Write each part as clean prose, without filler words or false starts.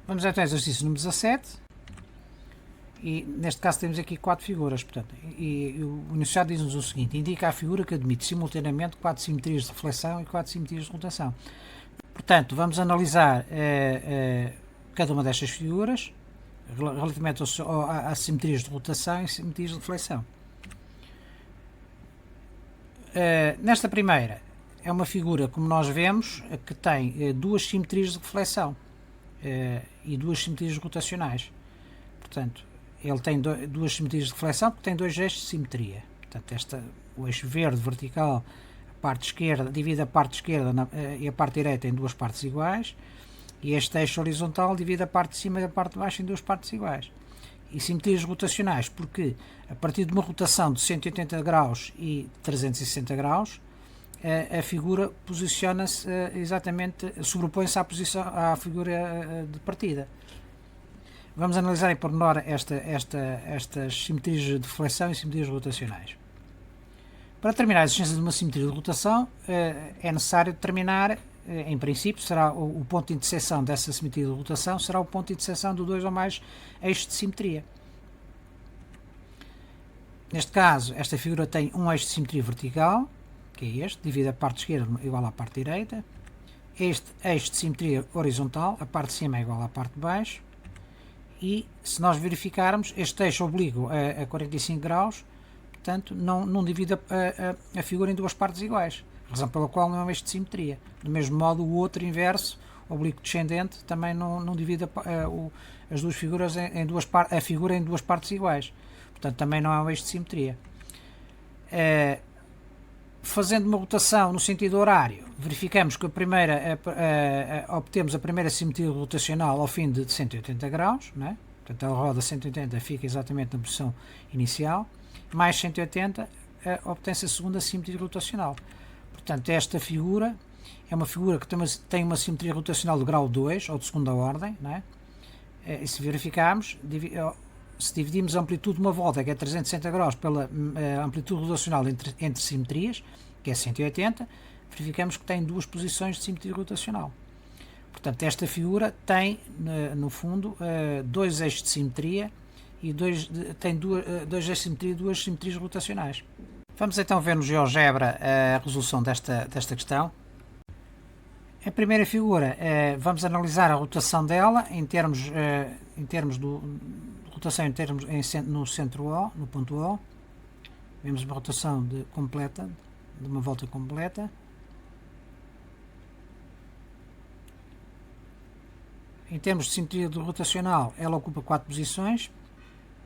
Vamos então ao exercício número 17. E neste caso temos aqui 4 figuras, portanto, e o enunciado diz-nos o seguinte: indica a figura que admite simultaneamente 4 simetrias de reflexão e 4 simetrias de rotação. Portanto, vamos analisar cada uma destas figuras relativamente às simetrias de rotação e simetrias de reflexão. Nesta primeira, é uma figura, como nós vemos, que tem duas simetrias de reflexão e duas simetrias rotacionais. Portanto, ele tem duas simetrias de reflexão porque tem dois eixos de simetria. Portanto, o eixo verde vertical, a parte esquerda, divide a parte esquerda e a parte direita em duas partes iguais, e este eixo horizontal divide a parte de cima e a parte de baixo em duas partes iguais. E simetrias rotacionais porque, a partir de uma rotação de 180 graus e 360 graus, a figura posiciona-se exatamente, sobrepõe-se à figura de partida. Vamos analisar em pormenor estas simetrias de reflexão e simetrias rotacionais. Para determinar a existência de uma simetria de rotação, é necessário determinar, em princípio, será o ponto de interseção dessa simetria de rotação, será o ponto de interseção de dois ou mais eixos de simetria. Neste caso, esta figura tem um eixo de simetria vertical, que é este, divide a parte esquerda igual à parte direita. Este eixo de simetria horizontal, a parte de cima é igual à parte de baixo. E se nós verificarmos, este eixo oblíquo a 45 graus, portanto, não divide a figura em duas partes iguais, razão pela qual não é um eixo de simetria. Do mesmo modo, o outro inverso, oblíquo descendente, também não divide as duas figuras a figura em duas partes iguais. Portanto, também não é um eixo de simetria. Fazendo uma rotação no sentido horário, verificamos que obtemos a primeira simetria rotacional ao fim de 180 graus, não é? Portanto, a roda 180 fica exatamente na posição inicial, mais 180 obtém-se a segunda simetria rotacional. Portanto, esta figura é uma figura que tem uma simetria rotacional de grau 2, ou de segunda ordem, não é? E se verificarmos, se dividimos a amplitude de uma volta, que é 360 graus, pela amplitude rotacional entre simetrias, que é 180, verificamos que tem duas posições de simetria rotacional. Portanto, esta figura tem, no fundo, dois eixos de simetria e tem dois eixos de simetria e duas simetrias rotacionais. Vamos então ver no GeoGebra a resolução desta questão. A primeira figura, vamos analisar a rotação dela em termos de rotação no centro O, no ponto O. Vemos uma rotação completa, de uma volta completa. Em termos de simetria rotacional, ela ocupa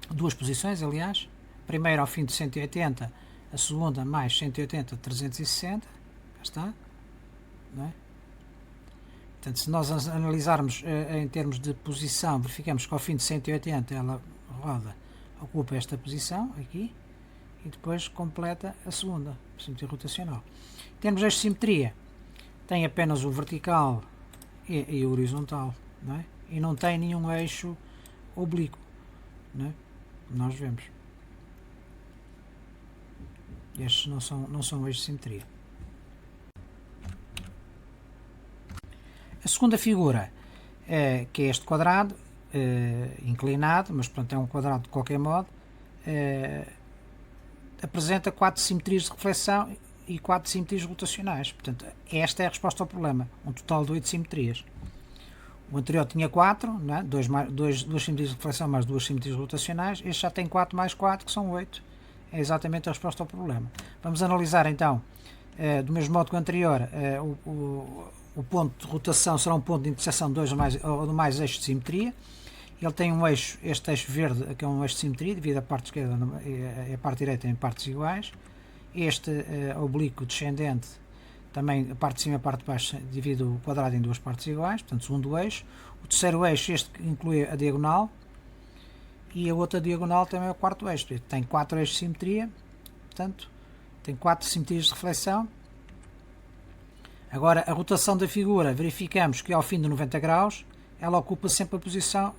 duas posições, aliás. A primeira ao fim de 180, a segunda mais 180, 360. Cá está. Não é? Portanto, se nós analisarmos em termos de posição, verificamos que ao fim de 180 ela roda, ocupa esta posição aqui e depois completa a segunda simetria rotacional. Em termos de simetria, tem apenas o vertical e o horizontal, não é? E não tem nenhum eixo oblíquo, não é? Nós vemos. Estes não são eixos de simetria. A segunda figura, que é este quadrado, inclinado, mas pronto, é um quadrado de qualquer modo, apresenta 4 simetrias de reflexão e 4 simetrias rotacionais. Portanto, esta é a resposta ao problema, um total de 8 simetrias. O anterior tinha 4, né? 2 simetrias de reflexão mais 2 simetrias rotacionais, este já tem 4 mais 4, que são 8. É exatamente a resposta ao problema. Vamos analisar então, do mesmo modo que o anterior, o ponto de rotação será um ponto de interseção de dois ou mais eixos de simetria. Ele tem este eixo verde, que é um eixo de simetria, divide a parte esquerda e a parte direita em partes iguais. Este oblíquo descendente, também a parte de cima e a parte de baixo, divide o quadrado em duas partes iguais, portanto, segundo eixo. O terceiro eixo, este que inclui a diagonal, e a outra diagonal também é o quarto eixo. Tem 4 eixos de simetria, portanto, tem 4 simetrias de reflexão. Agora, a rotação da figura, verificamos que ao fim de 90 graus, ela ocupa sempre a posição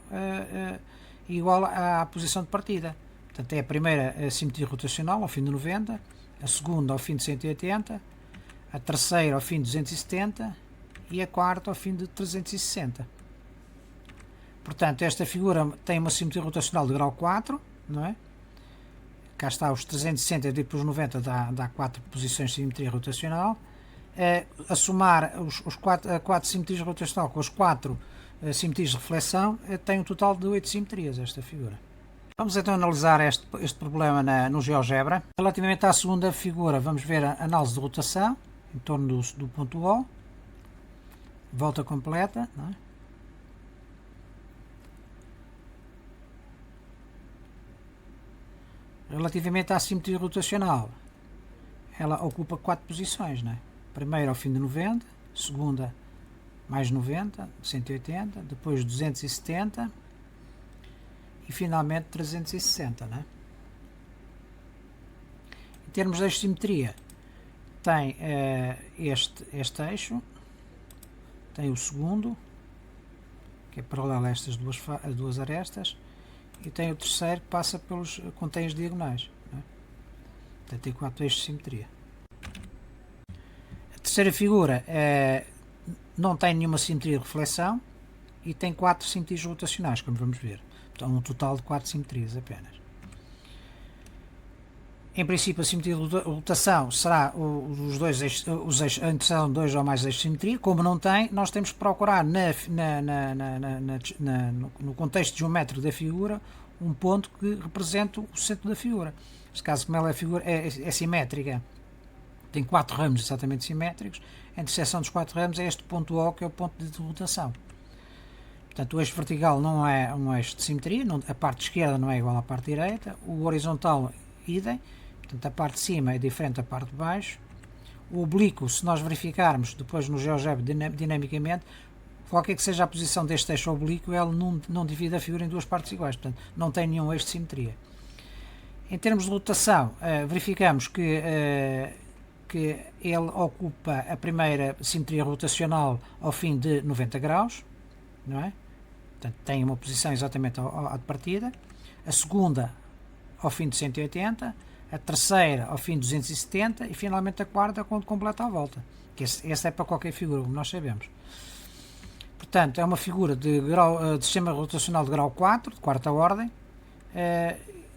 igual à posição de partida. Portanto, é a primeira simetria rotacional ao fim de 90, a segunda ao fim de 180, a terceira ao fim de 270 e a quarta ao fim de 360. Portanto, esta figura tem uma simetria rotacional de grau 4, não é? Cá está os 360 dividido pelos 90 dá 4 posições de simetria rotacional. A somar a 4 simetrias rotacional com as 4 simetrias de reflexão, tem um total de 8 simetrias esta figura. Vamos então analisar este problema no GeoGebra. Relativamente à segunda figura, vamos ver a análise de rotação em torno do ponto O, volta completa, não é? Relativamente à simetria rotacional, ela ocupa 4 posições, não é? Primeira ao fim de 90, segunda mais 90, 180, depois 270 e finalmente 360, não é? Em termos de eixo de simetria, tem este eixo, tem o segundo, que é paralelo a estas duas arestas, e tem o terceiro que passa contém as diagonais, não é? Portanto, tem 4 eixos de simetria. A terceira figura não tem nenhuma simetria de reflexão e tem 4 simetrias rotacionais, como vamos ver. Então, um total de 4 simetrias apenas. Em princípio, a simetria de rotação será a interseção de 2 ou mais eixos de simetria. Como não tem, nós temos que procurar no contexto geométrico da figura um ponto que represente o centro da figura. Neste caso, como ela é simétrica, tem 4 ramos exatamente simétricos, a interseção dos 4 ramos é este ponto O, que é o ponto de rotação. Portanto, o eixo vertical não é um eixo de simetria, a parte esquerda não é igual à parte direita, o horizontal idem, portanto a parte de cima é diferente da parte de baixo. O oblíquo, se nós verificarmos depois no GeoGebra dinamicamente, qualquer que seja a posição deste eixo oblíquo, ele não divide a figura em duas partes iguais, portanto não tem nenhum eixo de simetria. Em termos de rotação, verificamos que ele ocupa a primeira simetria rotacional ao fim de 90 graus, não é? Portanto, tem uma posição exatamente à de partida. A segunda ao fim de 180, a terceira ao fim de 270 e finalmente a quarta quando completa a volta. Essa é para qualquer figura, como nós sabemos. Portanto, é uma figura de sistema rotacional de grau 4, de quarta ordem.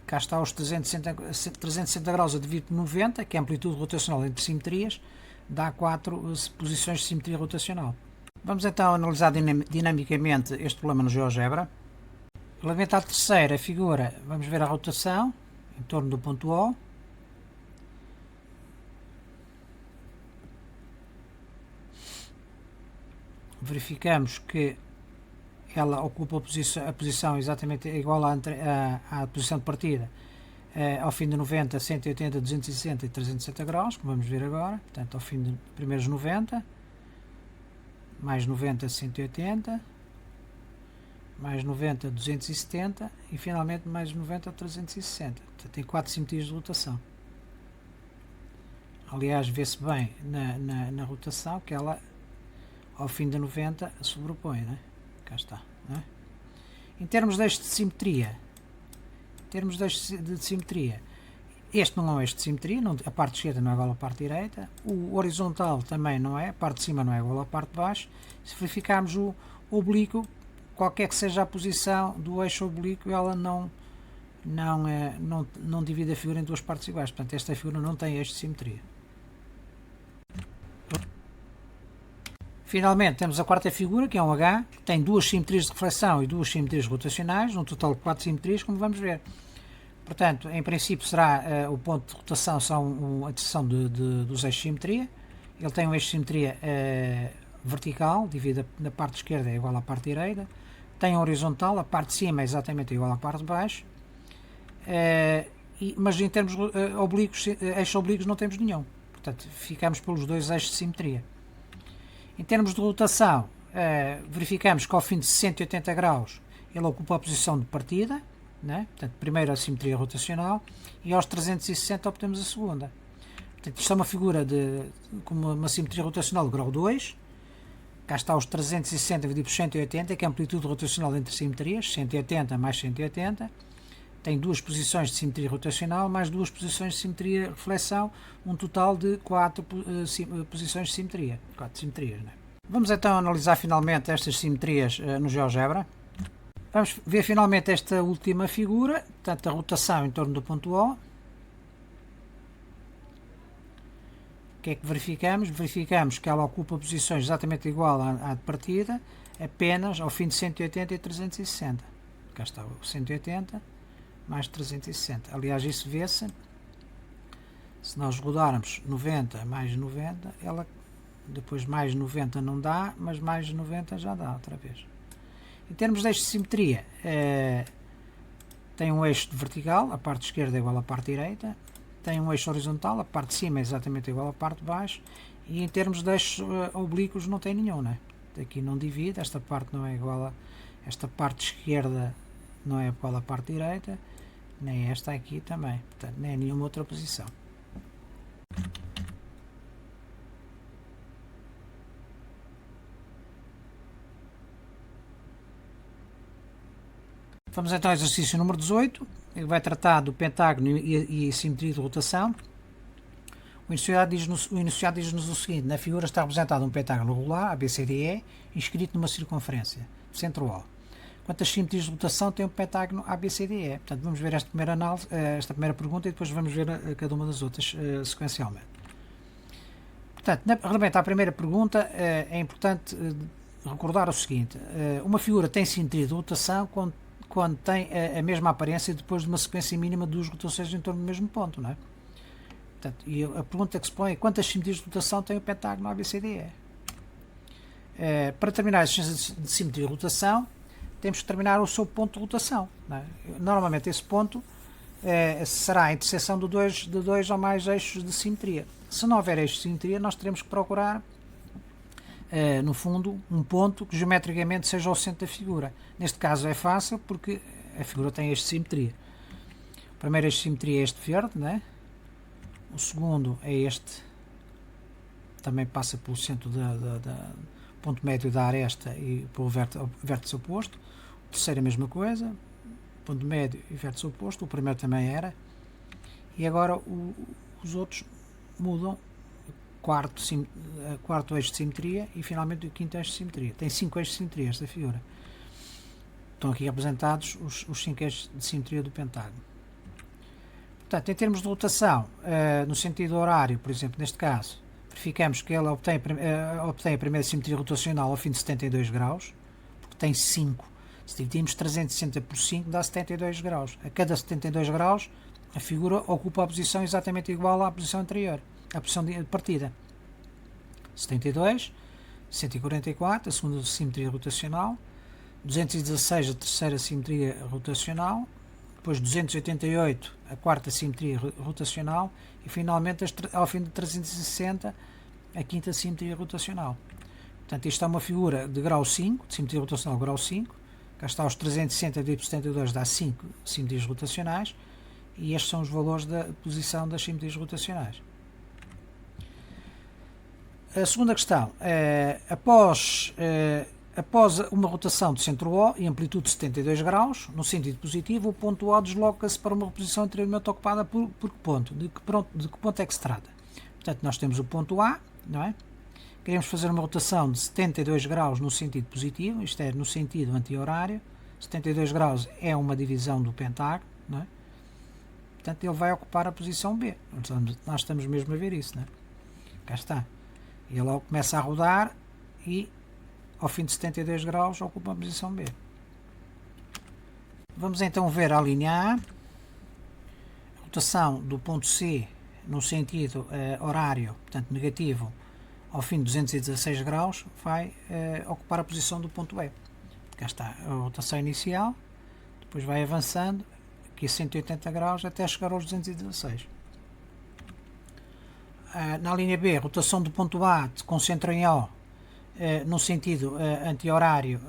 Cá está os 360 graus a dividir por 90, que é a amplitude rotacional entre simetrias, dá 4 posições de simetria rotacional. Vamos então analisar dinamicamente este problema no GeoGebra. Relativamente à terceira figura, vamos ver a rotação em torno do ponto O. Verificamos que ela ocupa a posição exatamente igual à posição de partida ao fim de 90, 180, 260 e 360 graus, como vamos ver agora. Portanto, ao fim de primeiros 90, mais 90, 180, mais 90, 270 e finalmente mais 90, 360. Portanto, tem 4 simetrias de rotação. Aliás, vê-se bem na rotação que ela ao fim de 90 sobrepõe, não é? Cá está, não é? Em termos de eixo de simetria, este não é um eixo de simetria, a parte esquerda não é igual à parte direita, o horizontal também não é, a parte de cima não é igual à parte de baixo. Se verificarmos o oblíquo, qualquer que seja a posição do eixo oblíquo, ela não divide a figura em duas partes iguais, portanto esta figura não tem eixo de simetria. Finalmente temos a quarta figura, que é um H, que tem 2 simetrias de reflexão e 2 simetrias rotacionais, um total de 4 simetrias, como vamos ver. Portanto, em princípio será o ponto de rotação são a interseção dos eixos de simetria. Ele tem um eixo de simetria vertical, dividida na parte esquerda é igual à parte direita. Tem um horizontal, a parte de cima é exatamente igual à parte de baixo. Mas em termos oblíquos, eixos oblíquos não temos nenhum. Portanto, ficamos pelos 2 eixos de simetria. Em termos de rotação, verificamos que ao fim de 180 graus ele ocupa a posição de partida, né? Portanto, primeiro a simetria rotacional, e aos 360 obtemos a segunda. Portanto, isto é uma figura com uma simetria rotacional de grau 2. Cá está os 360 dividido por 180, que é a amplitude rotacional entre simetrias, 180 mais 180. Tem 2 posições de simetria rotacional mais 2 posições de simetria reflexão, um total de 4 posições de simetria. 4 simetrias, né? Vamos então analisar finalmente estas simetrias no GeoGebra. Vamos ver finalmente esta última figura, portanto a rotação em torno do ponto O. O que é que verificamos? Verificamos que ela ocupa posições exatamente igual à de partida, apenas ao fim de 180 e 360. Cá está o 180 mais 360. Aliás, isso vê-se, se nós rodarmos 90 mais 90, ela depois mais 90 não dá, mas mais 90 já dá outra vez. Em termos de eixo de simetria, tem um eixo vertical, a parte esquerda é igual à parte direita, tem um eixo horizontal, a parte de cima é exatamente igual à parte de baixo, e em termos de eixos oblíquos não tem nenhum, né? Aqui não divide, esta parte não é igual a, esta parte esquerda não é igual à parte direita, nem esta aqui também, portanto nem nenhuma outra posição. Vamos então ao exercício número 18, ele vai tratar do pentágono e simetria de rotação. O enunciado diz-nos o seguinte: na figura está representado um pentágono regular, ABCDE, inscrito numa circunferência, centro O. Quantas simetrias de rotação tem o pentágono ABCDE? Portanto, vamos ver esta primeira análise, esta primeira pergunta e depois vamos ver cada uma das outras sequencialmente. Portanto, relativamente à primeira pergunta, é importante recordar o seguinte: uma figura tem simetria de rotação quando tem a mesma aparência depois de uma sequência mínima de duas rotações em torno do mesmo ponto, não é? Portanto, e a pergunta que se põe é quantas simetrias de rotação tem o pentágono ABCDE? Para determinar a existência de simetria de rotação, temos que determinar o seu ponto de rotação, não é? Normalmente esse ponto será a interseção de dois ou mais eixos de simetria. Se não houver eixos de simetria, nós teremos que procurar no fundo, um ponto que geometricamente seja o centro da figura. Neste caso é fácil porque a figura tem eixo de simetria. O primeiro eixo de simetria é este verde, né? O segundo é este, também passa pelo centro ponto médio da aresta e pelo vértice oposto. O terceiro é a mesma coisa, ponto médio e vértice oposto. O primeiro também era. E agora os outros mudam. Quarto eixo de simetria e finalmente o quinto eixo de simetria. Tem 5 eixos de simetria esta figura. Estão aqui representados os 5 eixos de simetria do pentágono. Portanto, em termos de rotação, no sentido horário, por exemplo, neste caso, verificamos que ela obtém a primeira simetria rotacional ao fim de 72 graus, porque tem 5. Se dividimos 360 por 5 dá 72 graus. A cada 72 graus a figura ocupa a posição exatamente igual à posição anterior. A posição de partida. 72, 144, a segunda simetria rotacional, 216, a terceira simetria rotacional, depois 288, a quarta simetria rotacional e finalmente ao fim de 360, a quinta simetria rotacional. Portanto, isto é uma figura de grau 5, de simetria rotacional grau 5, cá está os 360 dividido por 72 dá 5 simetrias rotacionais e estes são os valores da posição das simetrias rotacionais. A segunda questão, após uma rotação de centro O e amplitude de 72 graus, no sentido positivo, o ponto O desloca-se para uma posição anteriormente ocupada por que ponto? De que ponto é que se trata? Portanto, nós temos o ponto A, não é? Queremos fazer uma rotação de 72 graus no sentido positivo, isto é, no sentido anti-horário. 72 graus é uma divisão do pentágono, não é? Portanto, ele vai ocupar a posição B. Nós estamos mesmo a ver isso, não é? Cá está. Ele logo começa a rodar e ao fim de 72 graus ocupa a posição B. Vamos então ver a linha A. A rotação do ponto C no sentido horário, portanto negativo, ao fim de 216 graus vai ocupar a posição do ponto B. Cá está a rotação inicial, depois vai avançando aqui a 180 graus até chegar aos 216. Na linha B, rotação do ponto A se concentra em O no sentido anti-horário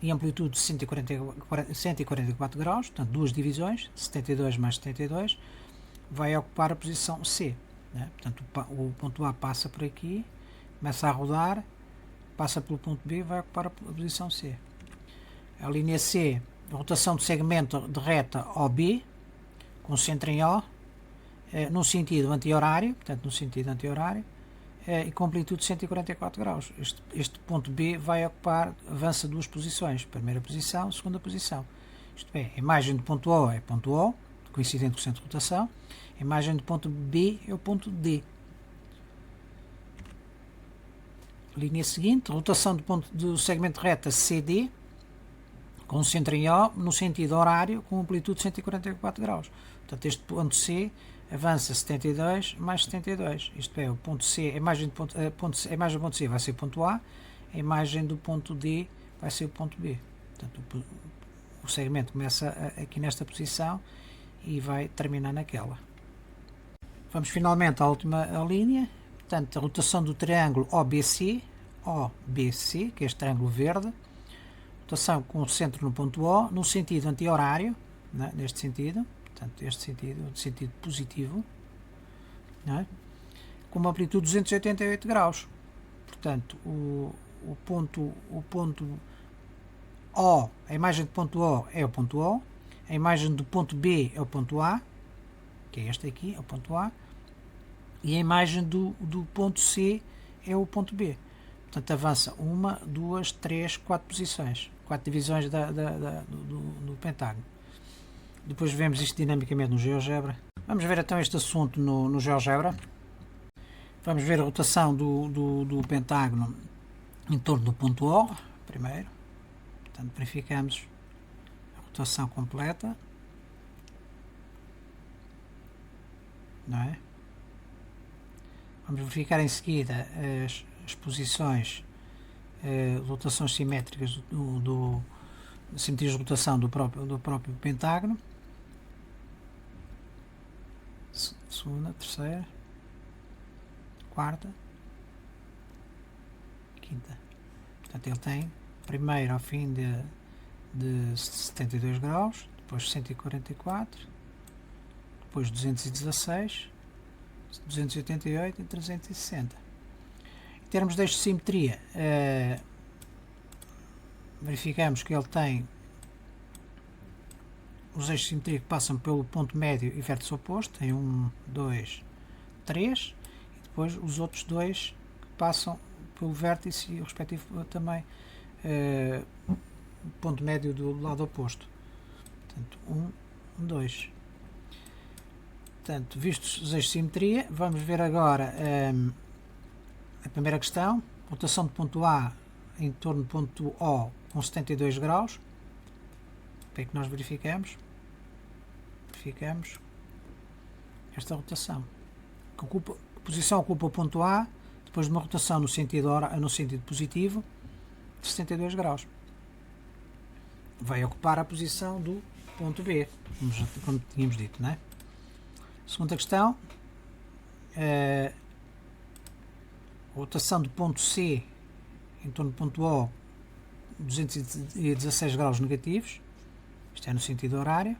e amplitude de 144 graus, portanto duas divisões, 72 mais 72, vai ocupar a posição C, né? Portanto o ponto A passa por aqui, começa a rodar, passa pelo ponto B e vai ocupar a posição C. A linha C, rotação de segmento de reta OB, concentra em O, no sentido anti-horário, portanto no sentido anti-horário, e com amplitude de 144 graus. Este ponto B vai ocupar, avança duas posições, primeira posição, segunda posição. Isto é, a imagem do ponto O é ponto O, coincidente com o centro de rotação, a imagem do ponto B é o ponto D. Linha seguinte, rotação do segmento reta CD, com o centro em O, no sentido horário, com amplitude de 144 graus. Portanto, este ponto C avança 72 mais 72. Isto é, o ponto C, a imagem do ponto C vai ser o ponto A, a imagem do ponto D vai ser o ponto B. Portanto, o segmento começa aqui nesta posição e vai terminar naquela. Vamos finalmente à última linha. Portanto, a rotação do triângulo OBC, que é este triângulo verde, rotação com o centro no ponto O, no sentido anti-horário, né, neste sentido, portanto, este sentido positivo, né, com uma amplitude de 288 graus. Portanto, o ponto O, a imagem do ponto O é o ponto O, a imagem do ponto B é o ponto A, que é este aqui, é o ponto A, e a imagem do ponto C é o ponto B. Portanto, avança 1, 2, 3, 4 posições, 4 divisões do pentágono. Depois vemos isto dinamicamente no GeoGebra. Vamos ver então este assunto no GeoGebra. Vamos ver a rotação do pentágono em torno do ponto O, primeiro. Portanto, verificamos a rotação completa. Não é? Vamos verificar em seguida as posições, rotações simétricas do sentidos de rotação do próprio pentágono. Segunda, terceira, quarta, quinta. Portanto, ele tem primeiro ao fim de 72 graus, depois 144, depois 216, 288 e 360. Em termos de eixo de simetria, verificamos que ele tem os eixos de simetria que passam pelo ponto médio e vértice oposto, tem 1, 2, 3, e depois os outros dois que passam pelo vértice e o respectivo também ponto médio do lado oposto. Portanto, 1, 2. Portanto, vistos os eixos de simetria, vamos ver agora a primeira questão, rotação do ponto A em torno do ponto O com 72 graus. O que é que nós verificamos? Verificamos esta rotação. Que posição ocupa o ponto A depois de uma rotação no sentido positivo de 72 graus. Vai ocupar a posição do ponto B, como tínhamos dito, não é? Segunda questão, rotação do ponto C em torno do ponto O, 216 graus negativos, isto é no sentido horário,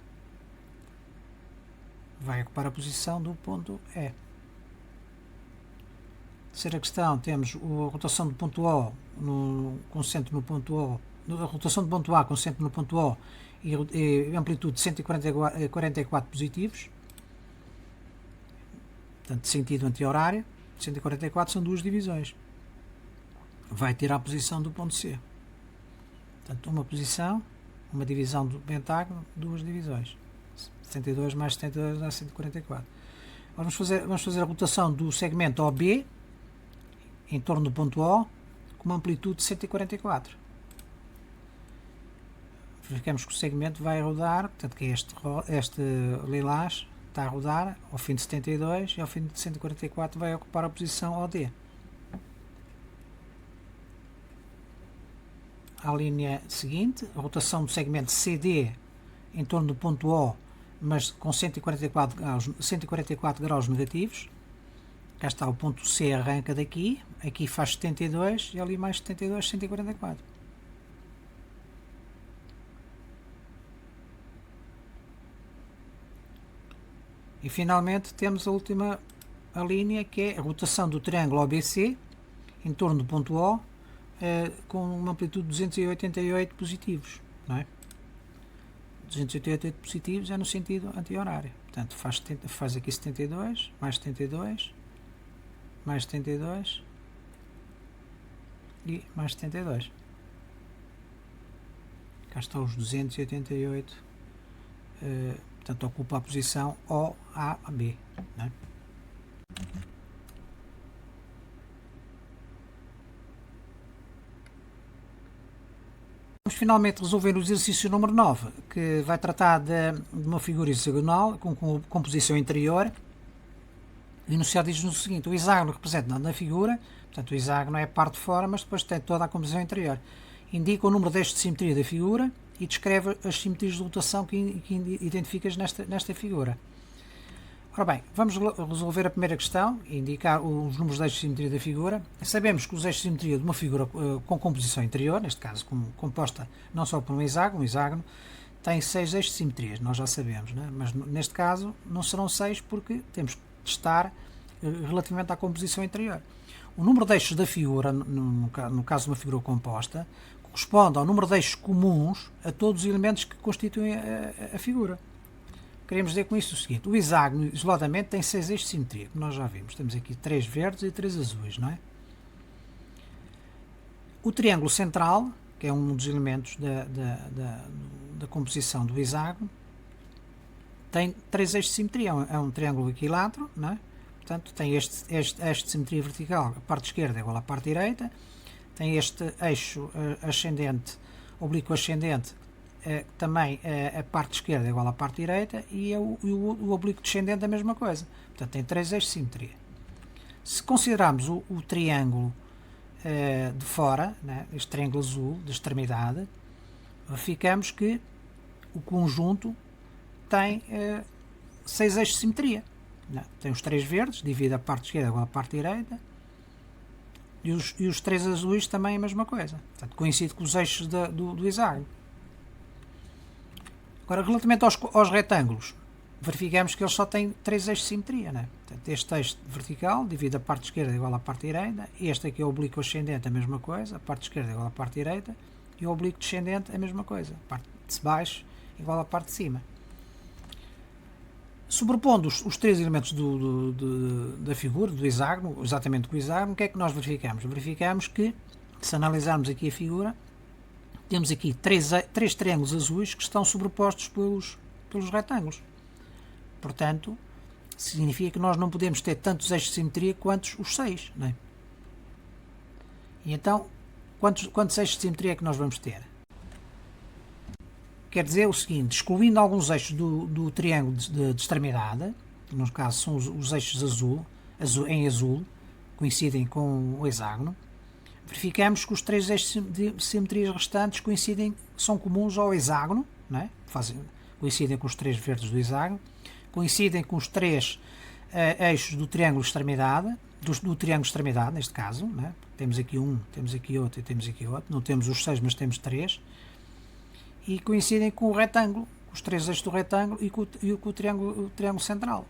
vai ocupar a posição do ponto E. Terceira questão, temos a rotação do ponto O com centro no ponto O, a rotação do ponto A com centro no ponto O e amplitude de 144 positivos. Portanto, sentido anti-horário, 144 são duas divisões. Vai tirar a posição do ponto C. Portanto, uma posição, uma divisão do pentágono, duas divisões. 72 mais 72 dá 144. Vamos fazer a rotação do segmento OB em torno do ponto O com uma amplitude de 144. Verificamos que o segmento vai rodar, portanto que este lilás está a rodar ao fim de 72 e ao fim de 144 vai ocupar a posição OD. A linha seguinte, a rotação do segmento CD em torno do ponto O, mas com 144 graus negativos. Cá está, o ponto C arranca daqui, aqui faz 72 e ali mais 72, 144. E finalmente temos a última linha, que é a rotação do triângulo OBC em torno do ponto O, com uma amplitude de 288 positivos, não é? 288 positivos é no sentido anti-horário. Portanto, faz aqui 72, mais 72, mais 72 e mais 72. Cá estão os 288, portanto ocupa a posição O, A, B, né? Vamos finalmente resolver o exercício número 9, que vai tratar de uma figura hexagonal com composição interior. E no enunciado diz-nos o seguinte: o hexágono representa na figura, portanto o hexágono é a parte de fora, mas depois tem toda a composição interior. Indica o número de eixos de simetria da figura e descreve as simetrias de rotação que identificas nesta figura. Ora bem, vamos resolver a primeira questão, indicar os números de eixos de simetria da figura. Sabemos que os eixos de simetria de uma figura com composição interior, neste caso composta não só por um hexágono tem 6 eixos de simetria, nós já sabemos, né? Mas neste caso não serão 6 porque temos que testar relativamente à composição interior. O número de eixos da figura, no caso de uma figura composta, corresponde ao número de eixos comuns a todos os elementos que constituem a figura. Queremos dizer com isso o seguinte: o hexágono isoladamente tem 6 eixos de simetria, como nós já vimos. Temos aqui 3 verdes e 3 azuis, não é? O triângulo central, que é um dos elementos da composição do hexágono, tem 3 eixos de simetria. É um triângulo equilátero, não é? Portanto, tem este eixo de simetria vertical, a parte esquerda é igual à parte direita, tem este eixo ascendente, oblíquo ascendente, também a parte esquerda é igual à parte direita, e o oblíquo descendente a mesma coisa. Portanto, tem 3 eixos de simetria. Se considerarmos o triângulo de fora, né, este triângulo azul de extremidade, verificamos que o conjunto tem 6 eixos de simetria. Não, tem os 3 verdes, divide a parte esquerda igual à parte direita, e os 3 azuis também a mesma coisa. Portanto, coincide com os eixos do hexágono. Agora, relativamente aos retângulos, verificamos que eles só têm 3 eixos de simetria, né? Portanto, este eixo vertical divide a parte esquerda igual à parte direita, este aqui é o oblíquo ascendente, a mesma coisa, a parte esquerda igual à parte direita, e o oblíquo descendente a mesma coisa, a parte de baixo igual à parte de cima. Sobrepondo os 3 elementos da figura, do hexágono, exatamente com o hexágono, o que é que nós verificamos? Verificamos que, se analisarmos aqui a figura, temos aqui 3 triângulos azuis que estão sobrepostos pelos retângulos. Portanto, significa que nós não podemos ter tantos eixos de simetria quanto os 6. Não é? E então, quantos eixos de simetria é que nós vamos ter? Quer dizer o seguinte: excluindo alguns eixos do triângulo de extremidade, que no caso são os eixos em azul, coincidem com o hexágono, verificamos que os 3 eixos de simetrias restantes são comuns ao hexágono, não é? Coincidem com os 3 verdes do hexágono, coincidem com os 3 eixos do triângulo de extremidade, do triângulo de extremidade, neste caso, não é? Temos aqui um, temos aqui outro e temos aqui outro, não temos os 6, mas temos 3, e coincidem com o retângulo, os 3 eixos do retângulo e com o triângulo central.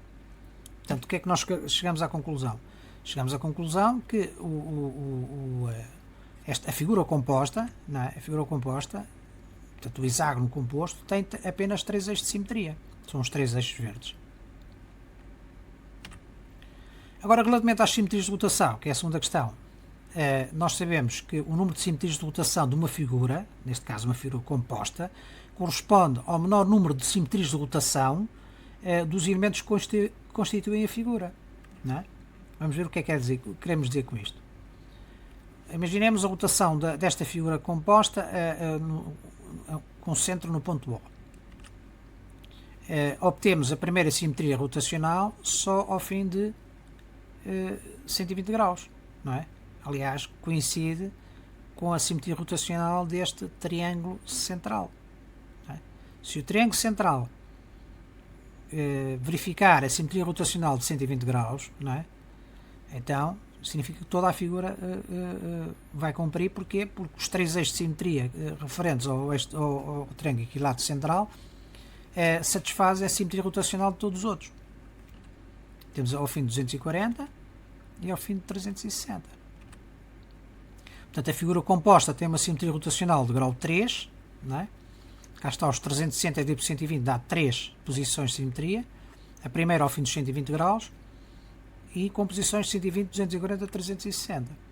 Portanto, o que é que nós chegamos à conclusão? Chegamos à conclusão que a figura composta, não é? A figura composta, portanto o hexágono composto, tem apenas 3 eixos de simetria. São os 3 eixos verdes. Agora, relativamente às simetrias de rotação, que é a segunda questão, nós sabemos que o número de simetrias de rotação de uma figura, neste caso uma figura composta, corresponde ao menor número de simetrias de rotação dos elementos que constituem a figura. Não é? Vamos ver o que é que queremos dizer com isto. Imaginemos a rotação desta figura composta com centro no ponto O. Obtemos a primeira simetria rotacional só ao fim de 120 graus, não é? Aliás, coincide com a simetria rotacional deste triângulo central. Não é? Se o triângulo central verificar a simetria rotacional de 120 graus, não é? Então significa que toda a figura vai cumprir. Porquê? Porque os 3 eixos de simetria referentes ao triângulo equilátero central satisfazem a simetria rotacional de todos os outros. Temos ao fim de 240 e ao fim de 360. Portanto, a figura composta tem uma simetria rotacional de grau 3, não é? Cá está os 360 dividido por 120, dá 3 posições de simetria. A primeira ao fim dos 120 graus e com posições de 120, 240, 360.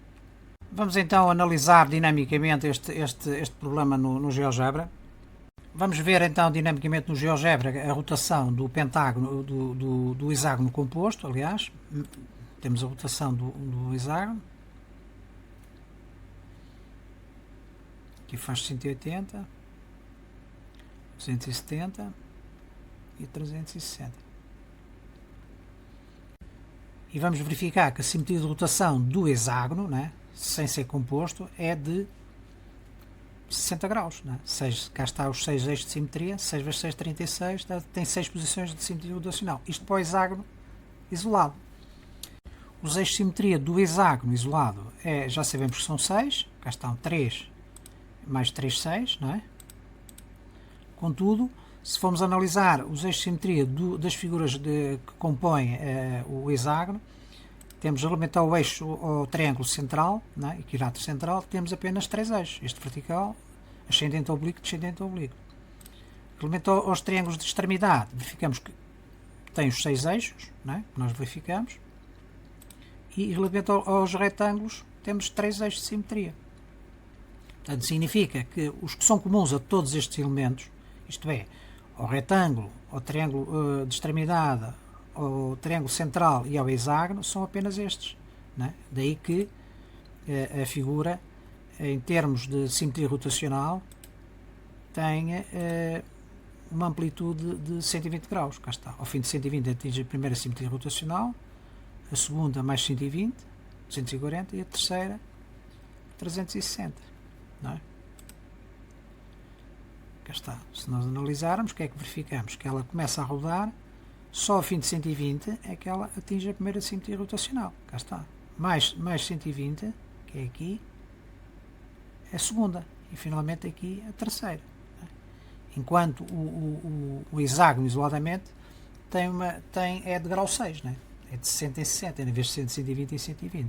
Vamos então analisar dinamicamente este problema no GeoGebra. Vamos ver então dinamicamente no GeoGebra a rotação do pentágono, do hexágono composto, aliás. Temos a rotação do hexágono. Aqui faz 180, 270 e 360. E vamos verificar que a simetria de rotação do hexágono, né, sem ser composto, é de 60 graus. Né? Cá está os 6 eixos de simetria, 6 vezes 6, 36, tem 6 posições de simetria rotacional. Isto para o hexágono isolado. Os eixos de simetria do hexágono isolado já sabemos que são 6, cá estão 3 mais 3, 6, não é? Contudo, se formos analisar os eixos de simetria das figuras que compõem o hexágono, temos relativamente ao eixo, ao triângulo central, não é? Equilátero central, temos apenas 3 eixos. Este vertical, ascendente oblíquo, descendente oblíquo. Relativamente aos triângulos de extremidade, verificamos que tem os 6 eixos, não é? Que nós verificamos. E relativamente aos retângulos, temos 3 eixos de simetria. Portanto, significa que os que são comuns a todos estes elementos, isto é, ao retângulo, ao triângulo de extremidade, ao triângulo central e ao hexágono, são apenas estes. Né? Daí que a figura, em termos de simetria rotacional, tem uma amplitude de 120 graus. Cá está. Ao fim de 120 atinge a primeira simetria rotacional, a segunda mais 120, 240 e a terceira 360. Não é? Cá está. Se nós analisarmos, o que é que verificamos? Que ela começa a rodar, só ao fim de 120 é que ela atinge a primeira simetria rotacional. Cá está. Mais 120, que é aqui, é a segunda. E finalmente aqui a terceira. Enquanto o hexágono isoladamente é de grau 6, né? É de 60 em 60, em vez de 120 em 120.